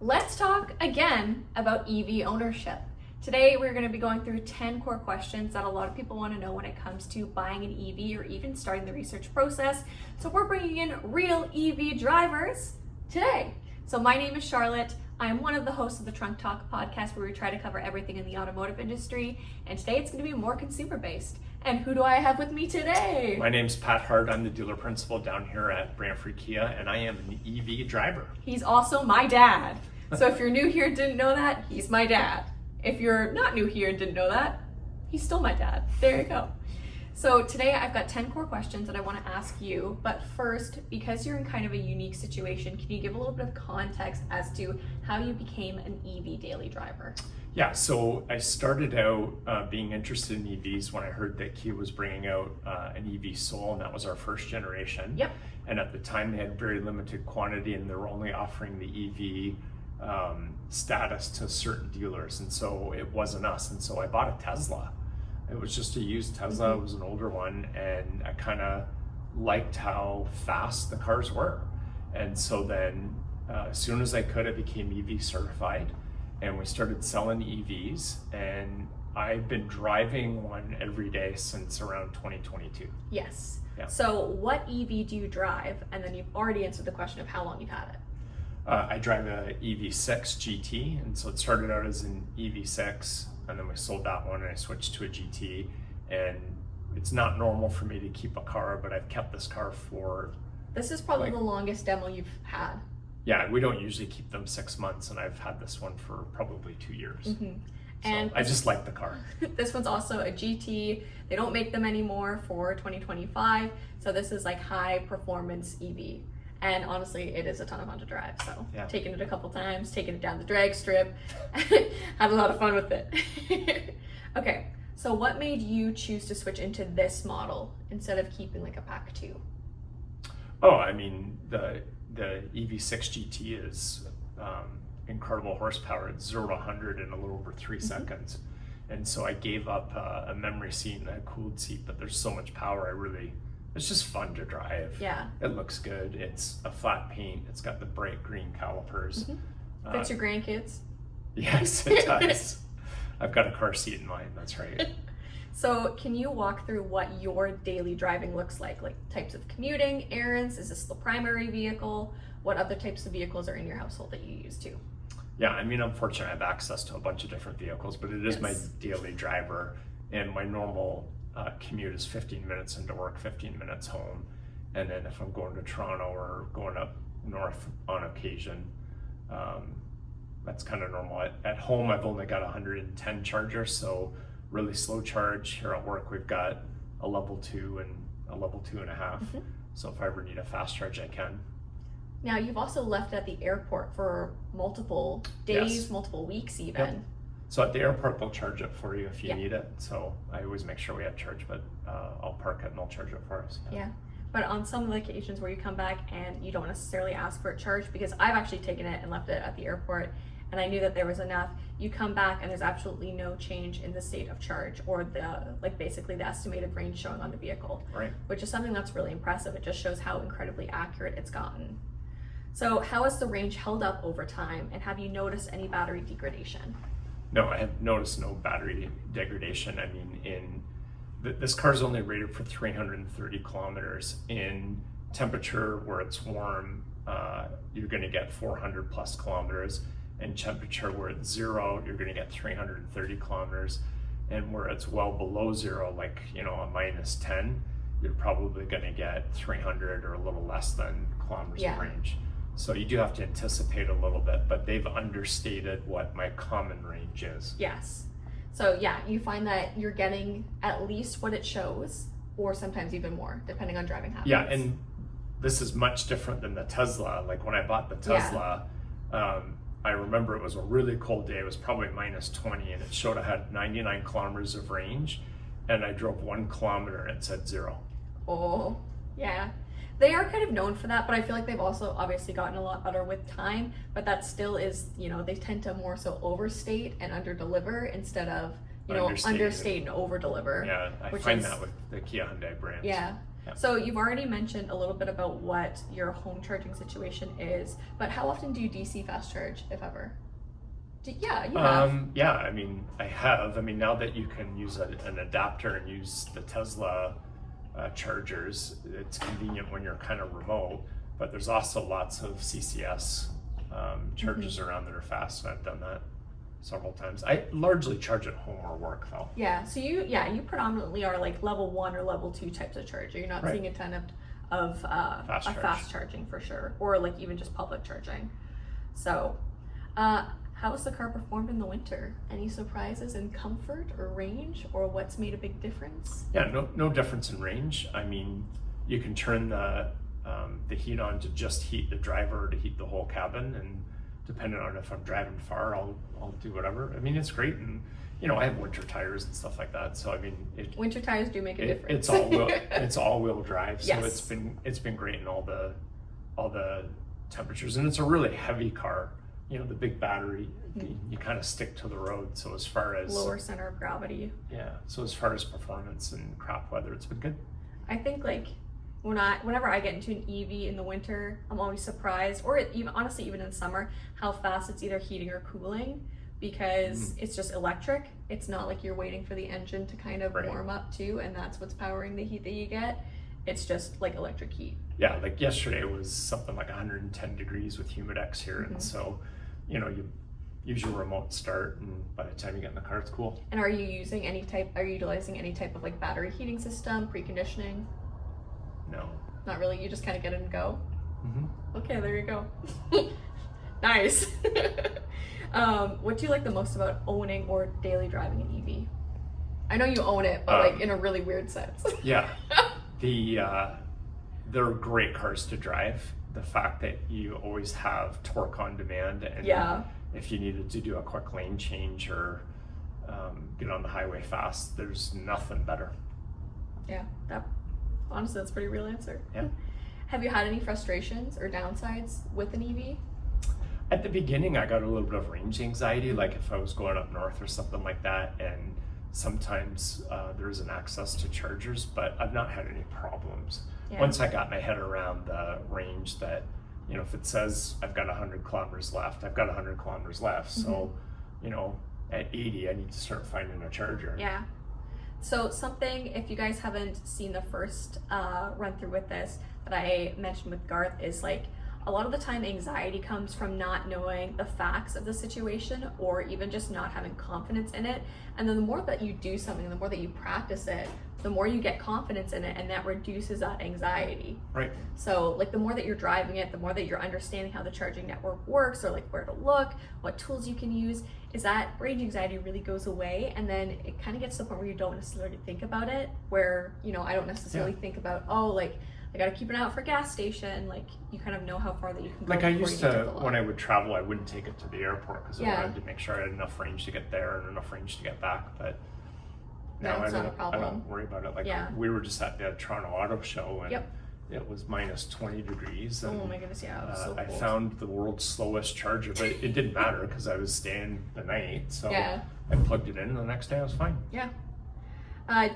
Let's talk again about EV ownership. Today we're going to be going through 10 core questions that a lot of people want to know when it comes to buying an EV or even starting the research process. So we're bringing in real EV drivers today. So my name is Charlotte. I am one of the hosts of the Trunk Talk podcast, where we try to cover everything in the automotive industry. And today it's going to be more consumer based. And who do I have with me today? My name's Pat Hart. I'm the dealer principal down here at Brantford Kia, and I am an EV driver. He's also my dad. So if you're new here and didn't know that, he's my dad. If you're not new here and didn't know that, he's still my dad. There you go. So today I've got 10 core questions that I want to ask you. But first, because you're in kind of a unique situation, can you give a little bit of context as to how you became an EV daily driver? Yeah, so I started out being interested in EVs when I heard that Kia was bringing out an EV Soul, and that was our first generation. Yep. And at the time they had very limited quantity, and they were only offering the EV status to certain dealers, and so it wasn't us. And so I bought a Tesla. It was just a used Tesla. It was an older one, and I kind of liked how fast the cars were. And so then as soon as I could, I became EV certified, and we started selling EVs, and I've been driving one every day since around 2022. Yes. Yeah. So what EV do you drive? And then you've already answered the question of how long you've had it. I drive a EV6 GT, and so it started out as an EV6, and then we sold that one and I switched to a GT. And it's not normal for me to keep a car, but I've kept this car for... This is probably the longest demo you've had. Yeah, we don't usually keep them 6 months, and I've had this one for probably 2 years. Mm-hmm. So And I just like the car. This one's also a GT. They don't make them anymore for 2025. So this is like high performance EV. And honestly, it is a ton of fun to drive. So Yeah. Taking it a couple times, taking it down the drag strip, had a lot of fun with it. Okay, so what made you choose to switch into this model instead of keeping like a pack 2? Oh, I mean, the EV6 GT is incredible horsepower. It's 0 to 100 in a little over 3 seconds. And so I gave up a memory seat and a cooled seat, but there's so much power. It's just fun to drive. Yeah. It looks good. It's a flat paint. It's got the bright green calipers. Fits your grandkids. Yes, it does. I've got a car seat in mine, that's right. So can you walk through what your daily driving looks like types of commuting, errands? Is this the primary vehicle? What other types of vehicles are in your household that you use too? Yeah, I mean, unfortunately, I have access to a bunch of different vehicles, but it is my daily driver, and my normal commute is 15 minutes into work, 15 minutes home. And then if I'm going to Toronto or going up north on occasion, that's kind of normal. At home, I've only got 110 chargers, so really slow charge. Here at work, we've got a level 2 and a level 2.5. So if I ever need a fast charge, I can. Now, you've also left at the airport for multiple days, Yes. multiple weeks even. Yep. So at the airport, they'll charge it for you if you Yeah. need it. So I always make sure we have charge, but I'll park it and they'll charge it for us. Yeah. But on some of the occasions where you come back and you don't necessarily ask for it charged, because I've actually taken it and left it at the airport and I knew that there was enough, you come back and there's absolutely no change in the state of charge or basically the estimated range showing on the vehicle. Right. Which is something that's really impressive. It just shows how incredibly accurate it's gotten. So how has the range held up over time, and have you noticed any battery degradation? No, I have noticed no battery degradation. I mean, this car is only rated for 330 kilometers. In temperature where it's warm, you're going to get 400 plus kilometers. In temperature where it's 0, you're going to get 330 kilometers. And where it's well below 0, like, a -10, you're probably going to get 300 or a little less than kilometers of range. So you do have to anticipate a little bit, but they've understated what my common range is. Yes. So yeah, you find that you're getting at least what it shows, or sometimes even more, depending on driving habits. Yeah, and this is much different than the Tesla. Like when I bought the Tesla, I remember it was a really cold day. It was probably -20, and it showed I had 99 kilometers of range, and I drove 1 kilometer and it said 0. Oh, yeah. They are kind of known for that, but I feel like they've also obviously gotten a lot better with time, but that still is, they tend to more so overstate and underdeliver instead of, understate and overdeliver. Yeah, I find that with the Kia Hyundai brands. Yeah. Yeah. So you've already mentioned a little bit about what your home charging situation is, but how often do you DC fast charge, if ever? Yeah, you have. Yeah, I mean, I have. I mean, now that you can use an adapter and use the Tesla chargers, it's convenient when you're kind of remote, but there's also lots of CCS chargers around that are fast, and I've done that several times. I largely charge at home or work though. Yeah, so you predominantly are like level 1 or level 2 types of charger. You're not seeing a ton of fast charging for sure, or like even just public charging. So, how has the car performed in the winter? Any surprises in comfort or range, or what's made a big difference? Yeah, no difference in range. I mean, you can turn the heat on to just heat the driver or to heat the whole cabin, and depending on if I'm driving far, I'll do whatever. I mean, it's great, and I have winter tires and stuff like that. So I mean, winter tires do make a difference. It's all-wheel drive, so Yes. it's been great in all the temperatures, and it's a really heavy car. The big battery, you kind of stick to the road. So as far as lower center of gravity. Yeah. So as far as performance and crap weather, it's been good. I think like whenever I get into an EV in the winter, I'm always surprised, or even honestly even in summer, how fast it's either heating or cooling, because it's just electric. It's not like you're waiting for the engine to kind of warm up too, and that's what's powering the heat that you get. It's just like electric heat. Yeah, like yesterday was something like 110 degrees with Humidex here, and so you use your remote start, and by the time you get in the car, it's cool. And are you utilizing any type of like battery heating system, preconditioning? No. Not really. You just kind of get it and go. Okay, there you go. Nice. What do you like the most about owning or daily driving an EV? I know you own it, but like in a really weird sense. Yeah. They're great cars to drive. The fact that you always have torque on demand, and if you needed to do a quick lane change or get on the highway fast, there's nothing better. Yeah, honestly, that's a pretty real answer. Yeah. Have you had any frustrations or downsides with an EV? At the beginning, I got a little bit of range anxiety, like if I was going up north or something like that, and sometimes there isn't access to chargers, but I've not had any problems. Yeah. Once I got my head around the range that, if it says I've got 100 kilometers left, I've got 100 kilometers left. So, at 80, I need to start finding a charger. Yeah. So something, if you guys haven't seen the first run through with this that I mentioned with Garth, is like a lot of the time anxiety comes from not knowing the facts of the situation, or even just not having confidence in it. And then the more that you do something, the more that you practice it, the more you get confidence in it, and that reduces that anxiety. Right. So like the more that you're driving it, the more that you're understanding how the charging network works, or like where to look, what tools you can use, is that range anxiety really goes away. And then it kind of gets to the point where you don't necessarily think about it, where, I don't necessarily think about, I gotta keep an eye out for a gas station. Like, you kind of know how far that you can go. Like I used to, when I would travel, I wouldn't take it to the airport because I wanted to make sure I had enough range to get there and enough range to get back. But now I don't worry about it. Like we were just at the Toronto Auto Show, and it was minus 20 degrees. And, oh my goodness, yeah, it was so cold. I found the world's slowest charger, but it didn't matter because I was staying the night. So I plugged it in, and the next day I was fine. Yeah.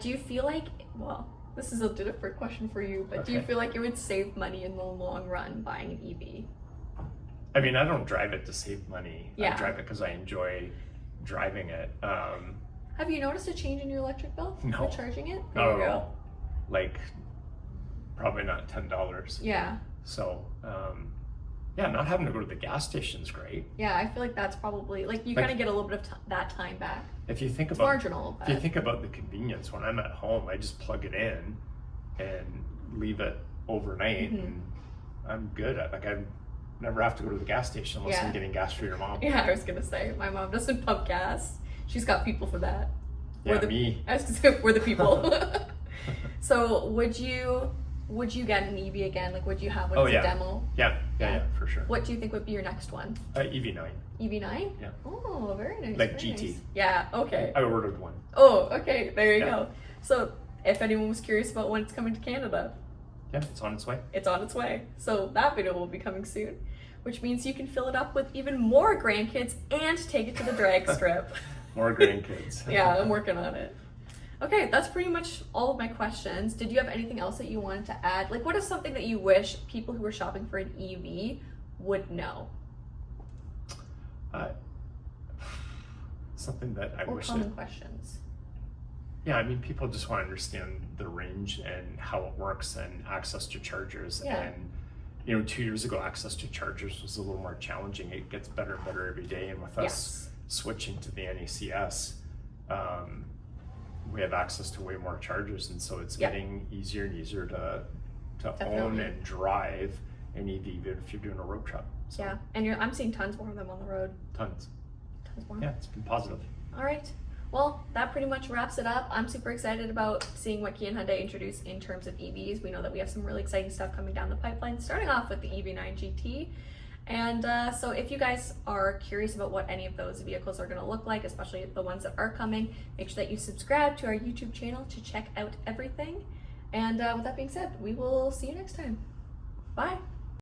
Do you feel like, this is a different question for you, but do you feel like it would save money in the long run buying an EV? I mean, I don't drive it to save money. Yeah. I drive it because I enjoy driving it. Have you noticed a change in your electric bill for charging it? Not at all. Like, probably not $10. Yeah. So, not having to go to the gas station's great. Yeah, I feel like that's probably, like, you kind of get a little bit of that time back. If you think it's about marginal. If you think about the convenience, when I'm at home, I just plug it in and leave it overnight, and I'm good. I never have to go to the gas station unless I'm getting gas for your mom. Yeah, I was gonna say, my mom doesn't pump gas. She's got people for that. Yeah, me. I was gonna say, we're the people. So would you get an EV again? Like, would you have one as a demo? Yeah, for sure. What do you think would be your next one? EV9. EV9? Yeah. Oh, very nice. Like very GT. Nice. Yeah, okay. I ordered one. Oh, okay, there you go. So if anyone was curious about when it's coming to Canada. Yeah, it's on its way. It's on its way. So that video will be coming soon, which means you can fill it up with even more grandkids and take it to the drag strip. More grandkids. Yeah, I'm working on it. Okay, that's pretty much all of my questions. Did you have anything else that you wanted to add? Like, what is something that you wish people who are shopping for an EV would know? Something that I Or wish common that, questions. yeah, I mean, people just want to understand the range and how it works and access to chargers. Yeah. And, you know, 2 years ago, access to chargers was a little more challenging. It gets better and better every day. And with us Yes. switching to the NACS, we have access to way more chargers. And so it's Yeah. getting easier and easier to own Definitely. and drive an EV, even if you're doing a road trip. So, Yeah, and I'm seeing tons more of them on the road. tons. Tons more. Yeah, it's been positive. All right. Well, that pretty much wraps it up. I'm super excited about seeing what Kia and Hyundai introduce in terms of EVs. We know that we have some really exciting stuff coming down the pipeline, starting off with the EV9 GT. And so if you guys are curious about what any of those vehicles are going to look like, especially the ones that are coming, make sure that you subscribe to our YouTube channel to check out everything. And with that being said, we will see you next time. Bye.